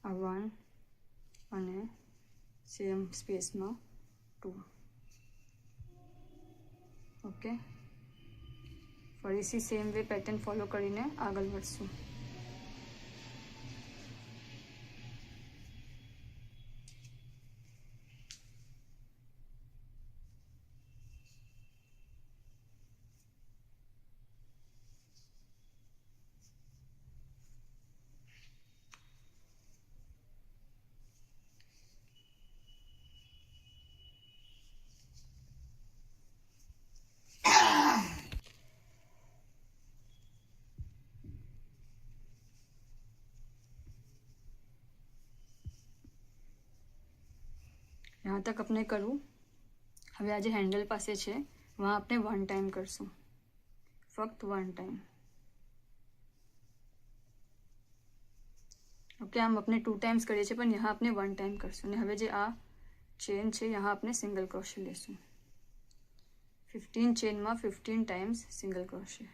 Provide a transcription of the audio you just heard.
આ 1 અને સેમ સ્પેસમાં 2. ઓકે, ફરીથી સેમ વે પેટર્ન ફોલો કરીને આગળ વધશું. यहाँ तक अपने करूँ. હવે આ જે હેન્ડલ પાસે છે वहाँ આપણે 1 ટાઈમ કરશું, ફક્ત 1 ટાઈમ. ઓકે, આમ આપણે 2 ટાઈમ્સ કરીએ છીએ પણ यहाँ આપણે 1 ટાઈમ કરશું. અને હવે જે આ ચેન છે यहाँ આપણે સિંગલ ક્રોશे લેશું. 15 ચેનમાં 15 ટાઈમ્સ સિંગલ ક્રોશे.